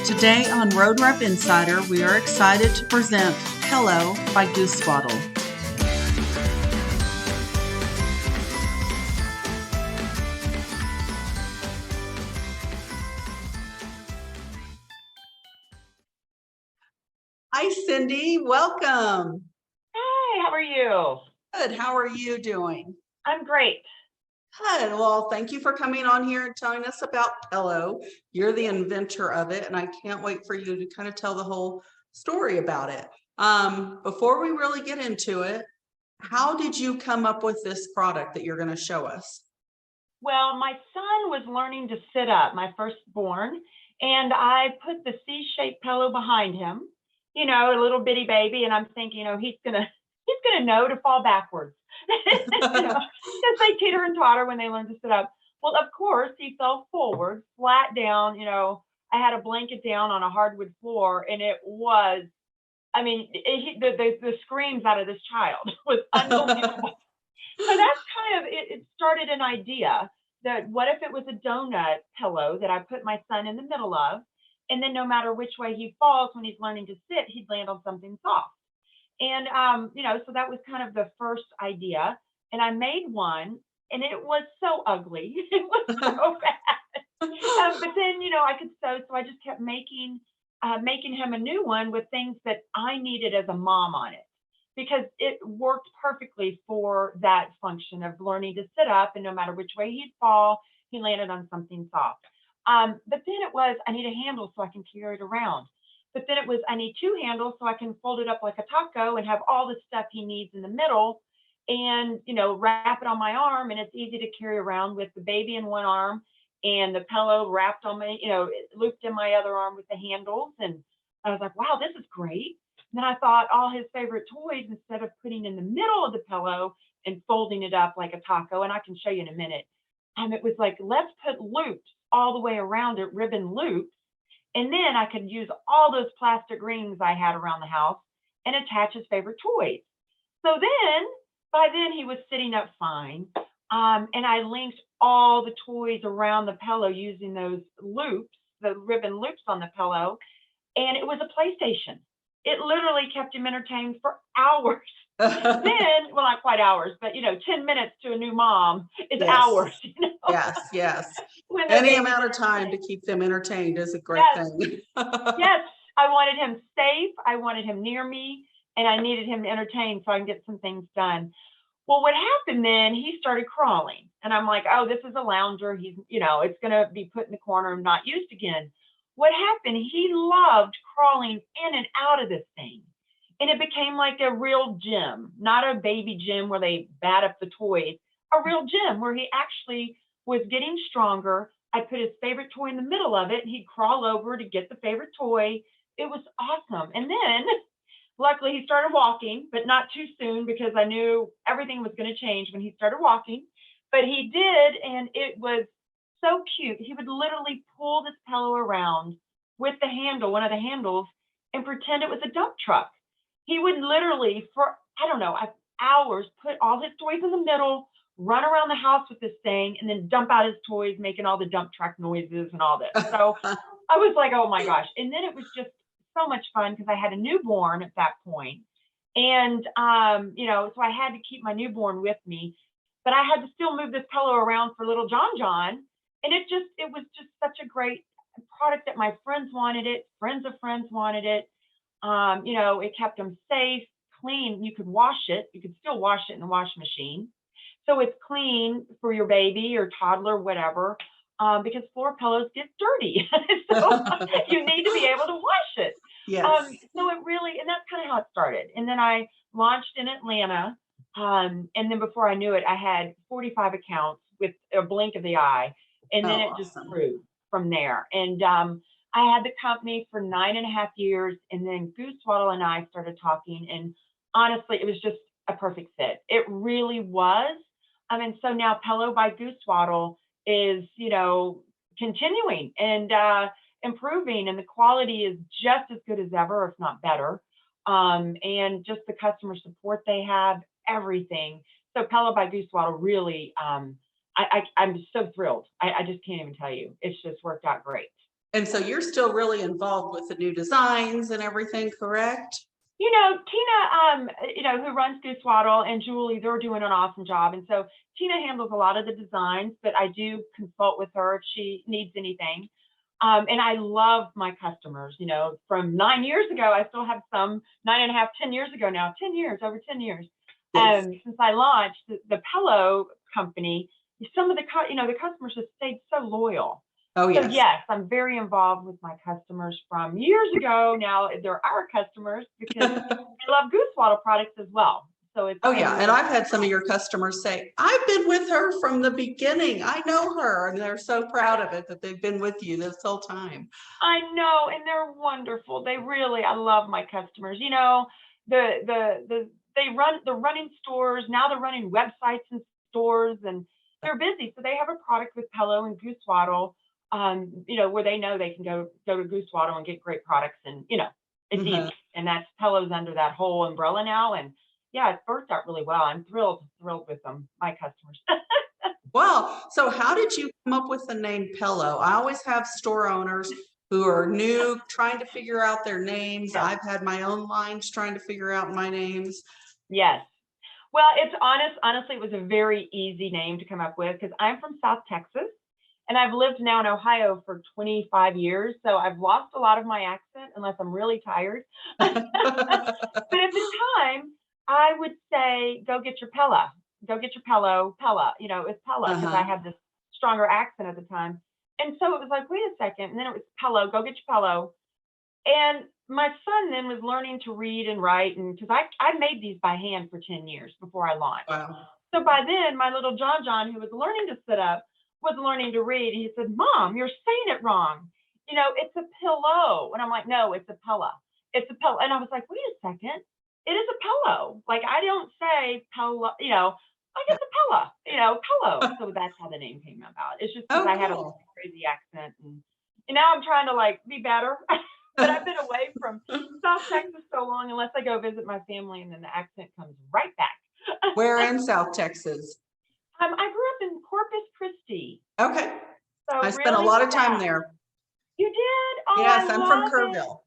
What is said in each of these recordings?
Today on Road Rep Insider, we are excited to present Pello by GooseWaddle. Hi, Cindy. Welcome. Hi, how are you? Good. How are you doing? I'm great. Good. Well, thank you for coming on here and telling us about Pello. You're the inventor of it, and I can't wait for you to kind of tell the whole story about it. Before we really get into it, how did you come up with this product that you're going to show us? Well, my son was learning to sit up, my firstborn, and I put the C-shaped pillow behind him, a little bitty baby, and I'm thinking, he's gonna know to fall backwards. Because they teeter and totter when they learn to sit up. Well, of course, he fell forward, flat down. I had a blanket down on a hardwood floor, and it was, the screams out of this child was unbelievable. So that's kind of, it started an idea that what if it was a donut pillow that I put my son in the middle of, and then no matter which way he falls when he's learning to sit, he'd land on something soft. And, so that was kind of the first idea. And I made one, and it was so ugly. It was so bad. But then, I could sew, so I just kept making him a new one with things that I needed as a mom on it, because it worked perfectly for that function of learning to sit up, and no matter which way he'd fall, he landed on something soft. But then it was, I need a handle so I can carry it around. But then it was, I need two handles so I can fold it up like a taco and have all the stuff he needs in the middle and, wrap it on my arm. And it's easy to carry around with the baby in one arm and the pillow wrapped on my, looped in my other arm with the handles. And I was like, wow, this is great. And then I thought all his favorite toys, instead of putting in the middle of the pillow and folding it up like a taco, and I can show you in a minute, it was like, let's put loops all the way around it, ribbon loops. And then I could use all those plastic rings I had around the house and attach his favorite toys. So then, by then he was sitting up fine. And I linked all the toys around the pillow using those loops, the ribbon loops on the pillow. And it was a PlayStation. It literally kept him entertained for hours. Then, well, not quite hours, but 10 minutes to a new mom is hours. Yes. Any amount of time to keep them entertained is a great thing. Yes, I wanted him safe. I wanted him near me, and I needed him entertained so I can get some things done. Well, what happened then? He started crawling, and I'm like, oh, this is a lounger. He's, it's going to be put in the corner and not used again. What happened? He loved crawling in and out of this thing. And it became like a real gym, not a baby gym where they bat up the toys, a real gym where he actually was getting stronger. I put his favorite toy in the middle of it, and he'd crawl over to get the favorite toy. It was awesome. And then luckily he started walking, but not too soon, because I knew everything was going to change when he started walking. But he did, and it was so cute. He would literally pull this pillow around with the handle, one of the handles, and pretend it was a dump truck. He would literally, for, hours, put all his toys in the middle, run around the house with this thing, and then dump out his toys, making all the dump truck noises and all this. So I was like, oh my gosh. And then it was just so much fun, because I had a newborn at that point. And, so I had to keep my newborn with me, but I had to still move this pillow around for little John. And it was just such a great product that my friends wanted it. Friends of friends wanted it. It kept them safe, clean. You could wash it. You could still wash it in the wash machine. So it's clean for your baby or toddler, whatever, because floor pillows get dirty. So you need to be able to wash it. Yes. So it really, and that's kind of how it started. And then I launched in Atlanta. And then before I knew it, I had 45 accounts with a blink of the eye. And then it just grew from there. And I had the company for 9.5 years, and then GooseWaddle and I started talking, and honestly, it was just a perfect fit. It really was. So now Pello by GooseWaddle is, continuing and improving, and the quality is just as good as ever, if not better. And just the customer support they have, everything. So Pello by GooseWaddle really, I'm so thrilled. I just can't even tell you. It's just worked out great. And so you're still really involved with the new designs and everything, correct? Tina, who runs GooseWaddle, and Julie, they're doing an awesome job. And so Tina handles a lot of the designs, but I do consult with her if she needs anything. And I love my customers, from 9 years ago, I still have some 9.5, 10 years ago now, 10 years, over 10 years. Yes. Since I launched the Pello company, some of the customers have stayed so loyal. Oh, So yes. yes, I'm very involved with my customers from years ago. Now they're our customers because they love GooseWaddle products as well. So it's Oh, yeah. And I've had some of your customers say, I've been with her from the beginning. I know her. And they're so proud of it that they've been with you this whole time. I know, and they're wonderful. I love my customers. They're running stores now. They're running websites and stores, and they're busy. So they have a product with Pello and GooseWaddle, where they know they can go to GooseWaddle and get great products, and it's easy. And that's Pello's under that whole umbrella now, and yeah, it's worked out really well. I'm thrilled with them, my customers. Well, so how did you come up with the name Pello? I always have store owners who are new, trying to figure out their names. Yes. I've had my own lines trying to figure out my names. Yes. Well, honestly, it was a very easy name to come up with because I'm from South Texas and I've lived now in Ohio for 25 years. So I've lost a lot of my accent unless I'm really tired. But at the time, I would say, go get your Pella, go get your Pello, Pella, it's Pella because I had this stronger accent at the time. And so it was like, wait a second. And then it was Pello, go get your Pello. And my son then was learning to read and write. And because I made these by hand for 10 years before I launched. Wow. So by then, my little John, who was learning to sit up, was learning to read. He said, Mom, you're saying it wrong. It's a pillow. And I'm like, no, it's a Pella. It's a Pella. And I was like, wait a second. It is a pillow. Like, I don't say Pello, like it's a Pella, Pello. So that's how the name came about. It's just because I had a crazy accent. And now I'm trying to be better. But I've been away from South Texas so long, unless I go visit my family, and then the accent comes right back. Where in South Texas? I grew up in Corpus Christi. Okay. So I spent a lot of time there. You did? Oh, yes, I'm from Kerrville.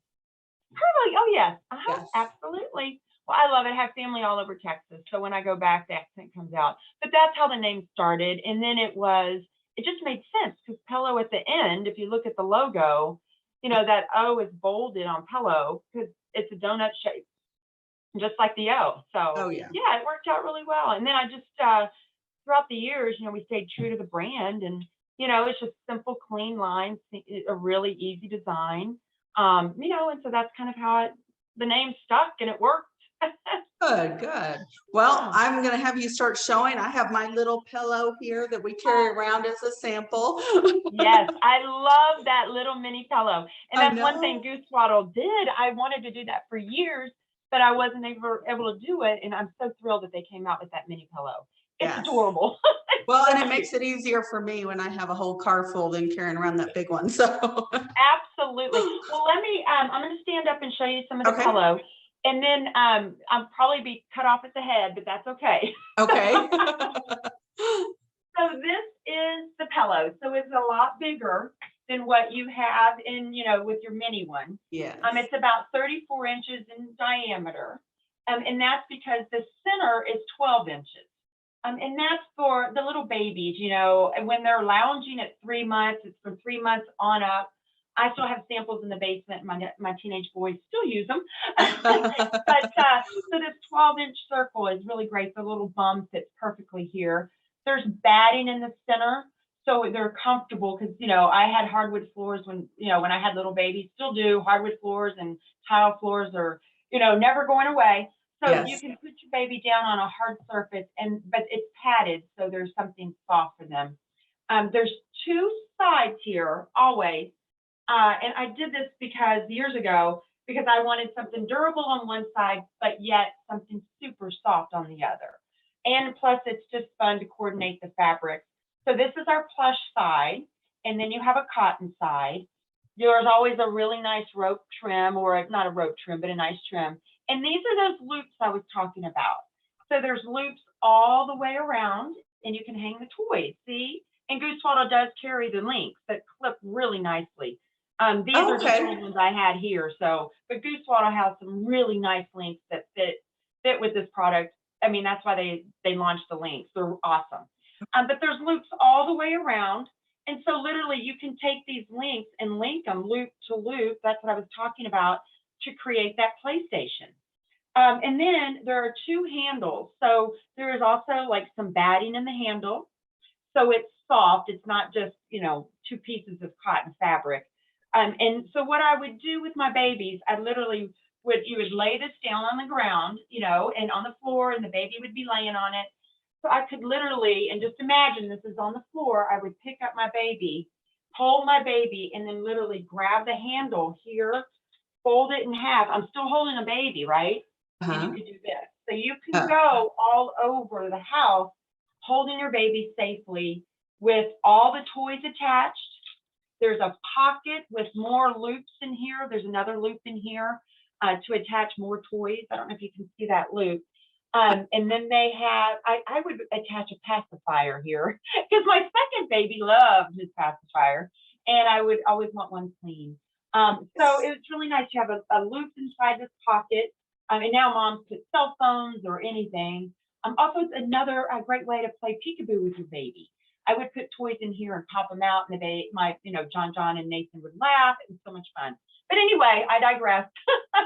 Kerrville, oh yes. Yes. Absolutely. Well, I love it. I have family all over Texas. So when I go back, the accent comes out. But that's how the name started. And then it just made sense because Pello at the end, if you look at the logo, that O is bolded on Pello because it's a donut shape, just like the O. So yeah, it worked out really well. And then I just, throughout the years, we stayed true to the brand, and, it's just simple, clean lines, a really easy design. And so that's kind of how the name stuck, and it worked. Good. Well, I'm going to have you start showing. I have my little Pello here that we carry around as a sample. Yes, I love that little mini Pello. And that's one thing GooseWaddle did. I wanted to do that for years, but I wasn't able to do it. And I'm so thrilled that they came out with that mini Pello. It's adorable. Well, and it makes it easier for me when I have a whole car full than carrying around that big one. So absolutely. Well, let me, I'm going to stand up and show you some of the Pello. And then I'll probably be cut off at the head, but that's okay. Okay. So this is the Pello. So it's a lot bigger than what you have in, with your mini one. Yes. It's about 34 inches in diameter. And that's because the center is 12 inches. And that's for the little babies, when they're lounging at 3 months, it's from 3 months on up. I still have samples in the basement. My teenage boys still use them. But so this 12-inch circle is really great. The little bum fits perfectly here. There's batting in the center, so they're comfortable because, I had hardwood floors when I had little babies, still do. Hardwood floors and tile floors are, never going away. So you can put your baby down on a hard surface, but it's padded, so there's something soft for them. There's two sides here always. And I did this years ago because I wanted something durable on one side, but yet something super soft on the other. And plus, it's just fun to coordinate the fabric. So this is our plush side, and then you have a cotton side. There's always a really nice rope trim, or not a rope trim, but a nice trim. And these are those loops I was talking about. So there's loops all the way around, and you can hang the toys, see? And GooseWaddle does carry the links that clip really nicely. These Oh, are just the okay. ones I had here. So, but GooseWaddle has some really nice links that fit with this product. I mean, that's why they launched the links. They're awesome. But there's loops all the way around. And so literally you can take these links and link them loop to loop. That's what I was talking about to create that PlayStation. And then there are two handles. So there is also like some batting in the handle. So it's soft. It's not just, two pieces of cotton fabric. And so what I would do with my babies, I literally you would lay this down on the ground, and on the floor, and the baby would be laying on it. So I could literally, and just imagine this is on the floor, I would pick up my baby, hold my baby, and then literally grab the handle here, fold it in half. I'm still holding a baby, right? And you Uh-huh. could do this. So you can Uh, go all over the house holding your baby safely with all the toys attached. There's a pocket with more loops in here. There's another loop in here to attach more toys. I don't know if you can see that loop. And then they have, I would attach a pacifier here because my second baby loved his pacifier and I would always want one clean. So it's really nice. You have a loop inside this pocket. And now moms put cell phones or anything. Also, it's another great way to play peekaboo with your baby. I would put toys in here and pop them out, and John and Nathan would laugh. It was so much fun. But anyway, I digress.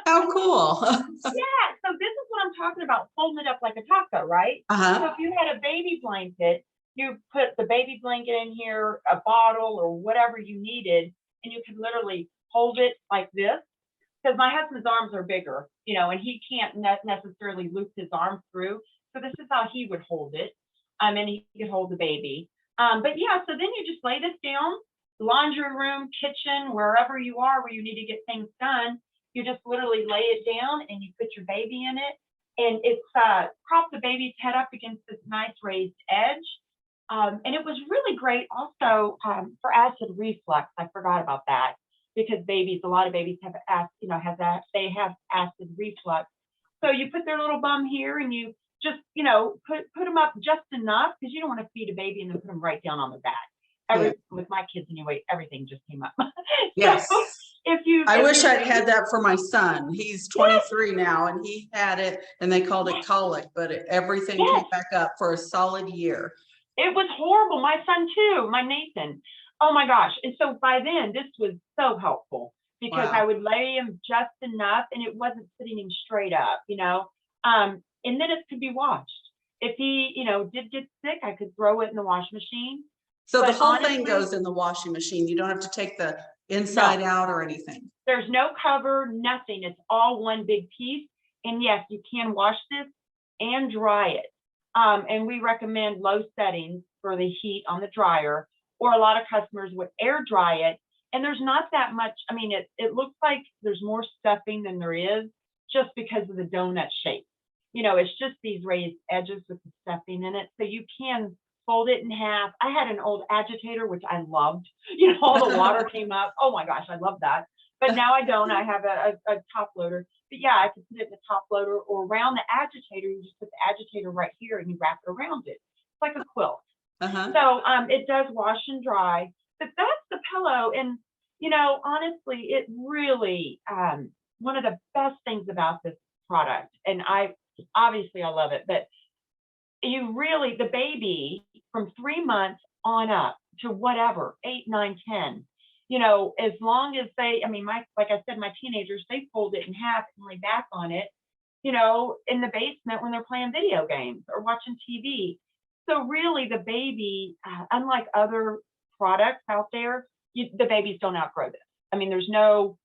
How cool. Yeah, so this is what I'm talking about, folding it up like a taco, right? So Uh-huh. if you had a baby blanket, you put the baby blanket in here, a bottle or whatever you needed, and you could literally hold it like this. Because my husband's arms are bigger, and he can't necessarily loop his arm through. So this is how he would hold it. And he could hold the baby. But yeah, so then you just lay this down, laundry room, kitchen, wherever you are where you need to get things done. You just literally lay it down and you put your baby in it. And it's prop the baby's head up against this nice raised edge. And it was really great also for acid reflux. I forgot about that because a lot of babies have they have acid reflux. So you put their little bum here and you just, put them up just enough because you don't want to feed a baby and then put them right down on their back. Yeah. With my kids anyway, everything just came up. Yes. So I if wish your I'd baby, had that for my son. He's yes, 23 now and he had it and they called it colic, but everything came yes, back up for a solid year. it was horrible. My son too, my Nathan. Oh my gosh. And so by then, this was so helpful because I Wow. would lay him just enough and it wasn't sitting him straight up. And then it could be washed. If he, did get sick, I could throw it in the wash machine. So the But whole thing honestly, goes in the washing machine. You don't have to take the no, inside out or anything. there's no cover, nothing. It's all one big piece. And yes, you can wash this and dry it. And we recommend low settings for the heat on the dryer, or a lot of customers would air dry it. And there's not that much. I mean, it looks like there's more stuffing than there is just because of the donut shape. It's just these raised edges with the stuffing in it. So you can fold it in half. I had an old agitator, which I loved. All the water came up. Oh my gosh, I love that. But now I don't. I have a top loader. But yeah, I could put it in the top loader or around the agitator. You just put the agitator right here and you wrap it around it. It's like a quilt. Uh-huh. So it does wash and dry. But that's the pillow. And, honestly, it really, one of the best things about this product, and I love it, but the baby from 3 months on up to whatever, 8, 9, 10, as long as like I said, my teenagers, they fold it in half and lay back on it, in the basement when they're playing video games or watching TV. So really the baby, unlike other products out there, the babies don't outgrow this. I mean, there's no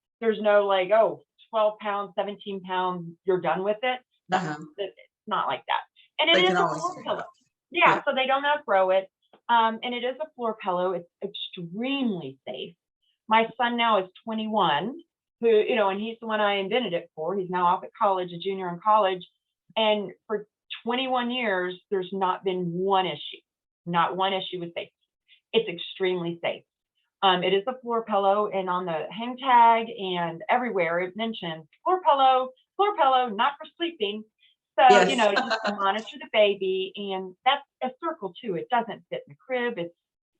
like, oh, 12 pounds, 17 pounds, you're done with it. Uh-huh. It's not like that. And it They is can a always floor do pillow. that. Yeah, Yeah. so they don't outgrow it. And it is a floor pillow. It's extremely safe. My son now is 21, and he's the one I invented it for. He's now off at college, a junior in college. And for 21 years, there's not been not one issue with safety. It's extremely safe. It is a floor pillow, and on the hang tag and everywhere it mentions floor pillow, not for sleeping. So, Yes. just to monitor the baby, and that's a circle too. It doesn't fit in the crib. It's,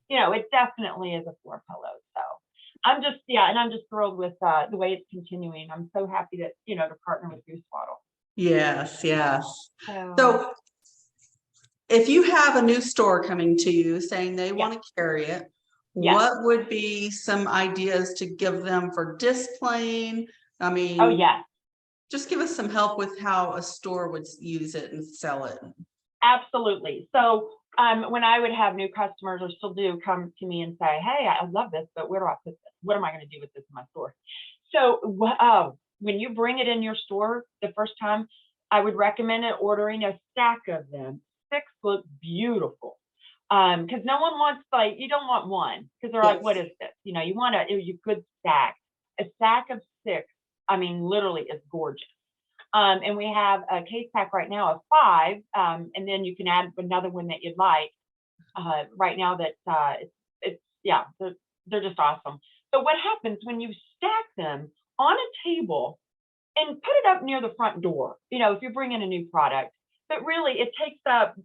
it definitely is a floor pillow. So, and I'm just thrilled with the way it's continuing. I'm so happy that, to partner with GooseWaddle. Yes, yes. So, So if you have a new store coming to you saying they yeah, want to carry it, yeah. what would be some ideas to give them for displaying? I Oh, mean, yeah. just give us some help with how a store would use it and sell it. Absolutely. So when I would have new customers, or still do, come to me and say, "Hey, I love this, but where do I put this? What am I going to do with this in my store?" So when you bring it in your store the first time, I would recommend ordering a stack of them. 6 look beautiful. Because no one wants, like, you don't want one, because they're like, "What Yes. is this?" You want a good stack. A stack of 6, I mean, literally is gorgeous. And we have a case pack right now of 5, and then you can add another one that you'd like. Right now, that it's yeah, they're just awesome. So what happens when you stack them on a table and put it up near the front door? If you're bringing a new product, but really it takes up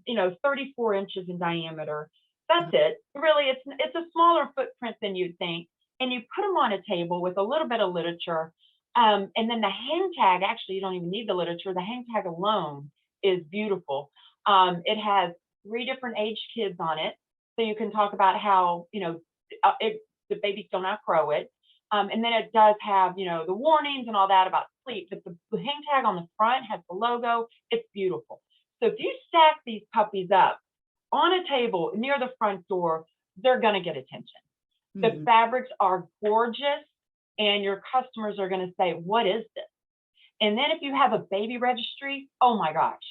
34 inches in diameter. That's it. Really, it's a smaller footprint than you'd think, and you put them on a table with a little bit of literature. And then the hang tag, actually, you don't even need the literature. The hang tag alone is beautiful. It has 3 different age kids on it. So you can talk about how, the babies don't outgrow it. And then it does have, the warnings and all that about sleep. But the hang tag on the front has the logo. It's beautiful. So if you stack these puppies up on a table near the front door, they're going to get attention. The fabrics are gorgeous, and your customers are going to say, "What is this?" And then if you have a baby registry, oh my gosh.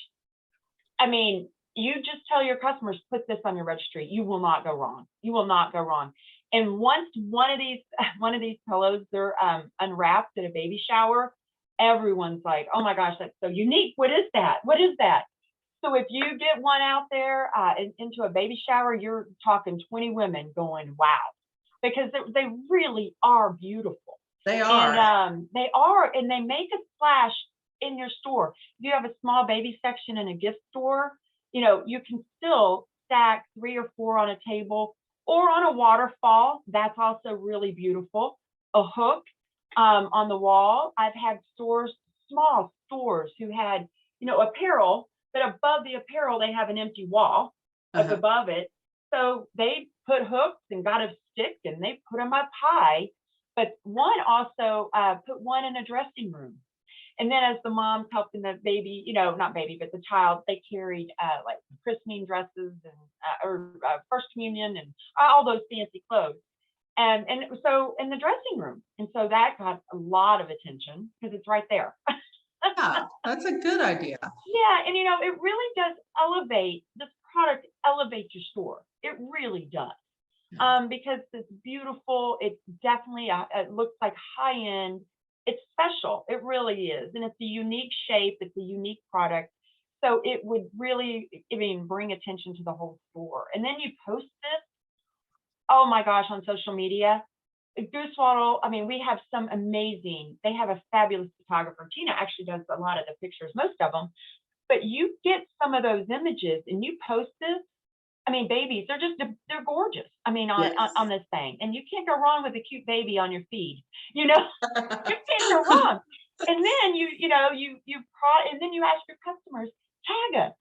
I mean, you just tell your customers, "Put this on your registry." You will not go wrong. You will not go wrong. And once one of these pillows, they're unwrapped at a baby shower, everyone's like, "Oh my gosh, that's so unique. What is that? What is that?" So if you get one out there into a baby shower, you're talking 20 women going, "Wow," because they really are beautiful. They And are. they are, and they make a splash in your store. If you have a small baby section in a gift store, you can still stack 3 or 4 on a table or on a waterfall. That's also really beautiful. A hook on the wall. I've had small stores who had, apparel, but above the apparel, they have an empty wall up Uh-huh. above it. So they put hooks and got a stick and they put them up high. But one also put one in a dressing room. And then as the mom's helping the baby, not baby, but the child, they carried like christening dresses and or first communion and all those fancy clothes. And so in the dressing room. And so that got a lot of attention because it's right there. Yeah, that's a good idea. Yeah, and it really does elevate this product, elevates your store. It really does. Because it's beautiful. It's definitely, it looks like high end. It's special. It really is. And it's a unique shape. It's a unique product. So it would really, bring attention to the whole store. And then you post this, oh my gosh, on social media. GooseWaddle, we have they have a fabulous photographer. Tina actually does a lot of the pictures, most of them. But you get some of those images and you post this. Babies, they're gorgeous. On Yes. this thing, and you can't go wrong with a cute baby on your feed. You can't go wrong. And then and then you ask your customers, tag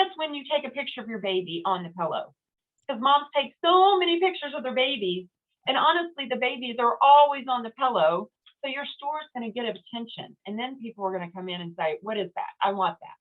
us when you take a picture of your baby on the pillow, because moms take so many pictures of their babies, and honestly, the babies are always on the pillow. So your store is going to get attention, and then people are going to come in and say, "What is that? I want that."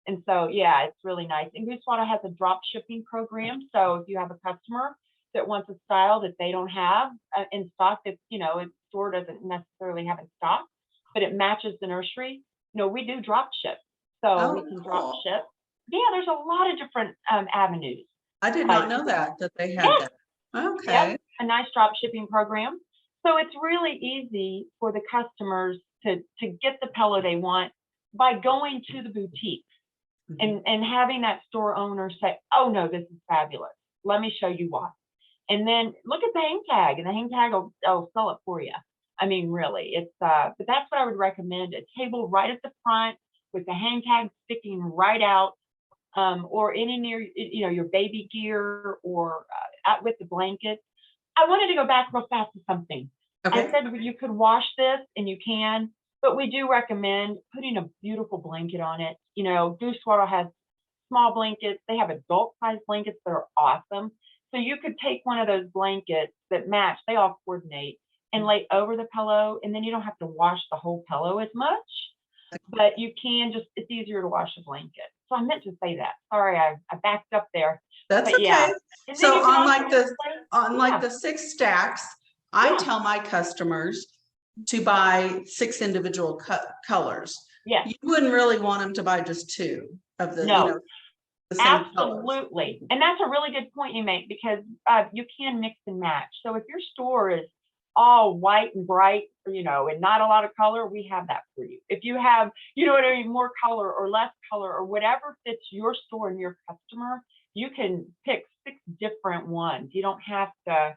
And so, yeah, it's really nice. And GooseWaddle has a drop shipping program. So if you have a customer that wants a style that they don't have in stock, that, its store doesn't necessarily have in stock, but it matches the nursery, we do drop ship. So we Oh, can drop cool. ship. Yeah, there's a lot of different avenues. I did Uh, not know that they had yeah, that. yep, Okay. a nice drop shipping program. So it's really easy for the customers to get the pillow they want by going to the boutique. Mhm. And having that store owner say, "Oh no, this is fabulous. Let me show you why." And then look at the hang tag, and the hang tag will sell it for you. Really, it's but that's what I would recommend: a table right at the front with the hang tag sticking right out, or any near your baby gear, or out with the blanket. I wanted to go back real fast to something. I Okay. said you could wash this, and you can, but we do recommend putting a beautiful blanket on it. GooseWaddle has small blankets. They have adult size blankets that are awesome. So you could take one of those blankets that match, they all coordinate, and lay over the pillow, and then you don't have to wash the whole pillow as much, but you can just, it's easier to wash a blanket. So I meant to say that. Sorry, I backed up there. That's But yeah. okay. And then So you can on also like the display, on like yeah, the 6 stacks, I yeah, tell my customers to buy 6 individual colors. yes, You wouldn't really want them to buy just 2 of the, no, the same colors. absolutely. And that's a really good point you make, because you can mix and match. So if your store is all white and bright, and not a lot of color, we have that for you. If you have, what I mean, more color or less color or whatever fits your store and your customer, you can pick 6 different ones. You don't have to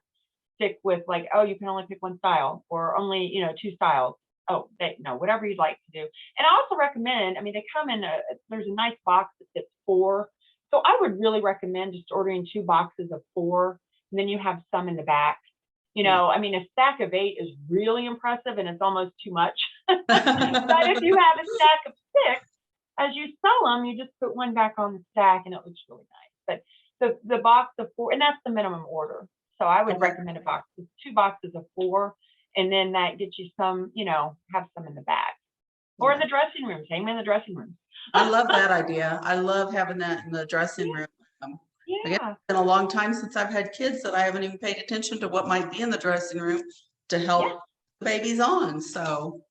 stick with like, oh, you can only pick one style, or only, 2 styles. Oh, whatever you'd like to do. And I also recommend, they come in there's a nice box that fits 4. So I would really recommend just ordering 2 boxes of 4, and then you have some in the back. Yeah. A stack of 8 is really impressive, and it's almost too much. But if you have a stack of 6, as you sell them, you just put one back on the stack, and it looks really nice. But the box of 4, and that's the minimum order. So I would Okay. recommend 2 boxes of 4, and then that gets you some, have some in the back. Or in the dressing room, hang them in the dressing room. I love that idea. I love having that in the dressing room. Again, Yeah. it's been a long time since I've had kids that I haven't even paid attention to what might be in the dressing room to help Yeah. the babies on. So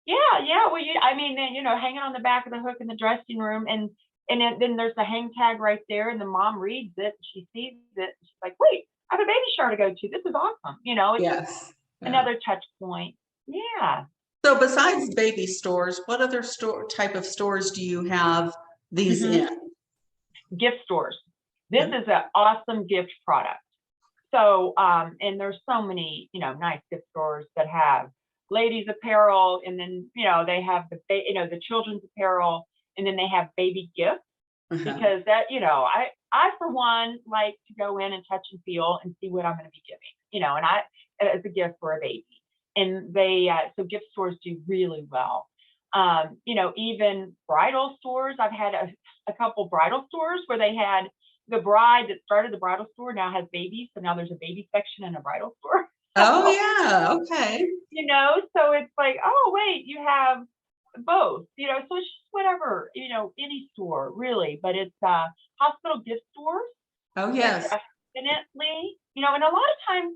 Yeah. Well, then, hanging on the back of the hook in the dressing room, and then there's the hang tag right there, and the mom reads it, and she sees it, and she's like, wait, I have a baby shower to go to. This is awesome. It's yes. Yeah. another touch point. Yeah. So besides baby stores, what other type of stores do you have these in? Gift stores. This is an awesome gift product. So, and there's so many, nice gift stores that have ladies apparel, and then, they have the children's apparel, and then they have baby gifts, because that, I for one like to go in and touch and feel and see what I'm going to be giving, and as a gift for a baby. And they, so gift stores do really well. Even bridal stores. I've had a couple bridal stores where they had the bride that started the bridal store now has babies. So now there's a baby section in a bridal store. Oh yeah. Okay. So it's like, oh, wait, you have both, so it's just whatever, any store really, but it's hospital gift stores. Oh yes. Definitely, and a lot of times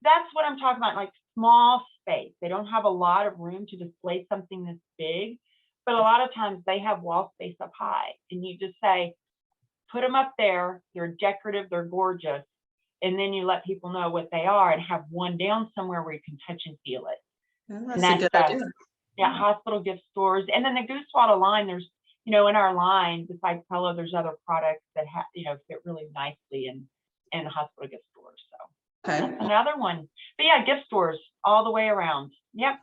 that's what I'm talking about, like small space. They don't have a lot of room to display something this big, but a lot of times they have wall space up high, and you just say, put them up there. They're decorative, they're gorgeous, and then you let people know what they are, and have one down somewhere where you can touch and feel it. That's a good idea. Yeah, hospital gift stores, and then the GooseWaddle line. There's, in our line besides Pello, there's other products that fit really nicely in hospital gift stores. So that's another one. But yeah, gift stores all the way around. Yep.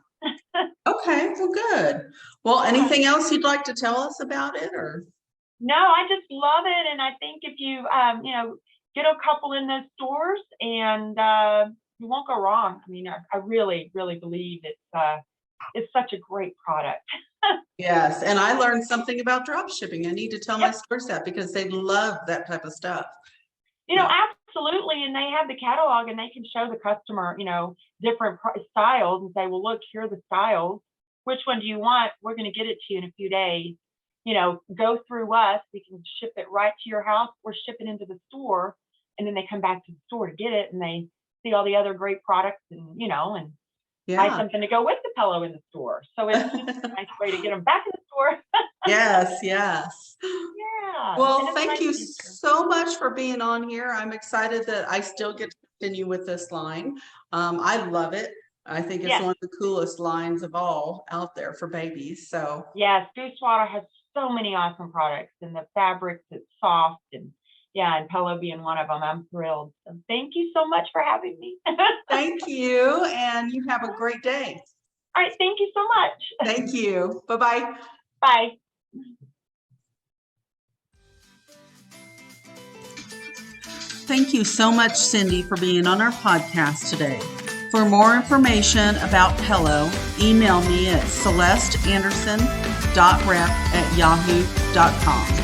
Okay, well, good. Well, anything else you'd like to tell us about it, or? No, I just love it, and I think if you get a couple in those stores, and you won't go wrong. I really, really believe it's such a great product. Yes, and I learned something about drop shipping. I need to tell my stores that, because they love that type of stuff. Absolutely. And they have the catalog, and they can show the customer, different styles, and say, well, look, here are the styles. Which one do you want? We're going to get it to you in a few days. Go through us. We can ship it right to your house, or ship it into the store. And then they come back to the store to get it, and they see all the other great products, and, and buy something to go with the pillow in the store. So it's just a nice way to get them back in the store. Yes. Yeah. Well, thank you so much for being on here. I'm excited that I still get to continue with this line. I love it. I think it's one of the coolest lines of all out there for babies. So yes, GooseWaddle has so many awesome products, and the fabrics, it's soft, and Pello being one of them. I'm thrilled. So thank you so much for having me. Thank you, and you have a great day. All right, thank you so much. Thank you. Bye-bye. Bye. Thank you so much, Cindy, for being on our podcast today. For more information about Pello, email me at celesteanderson.rep@yahoo.com.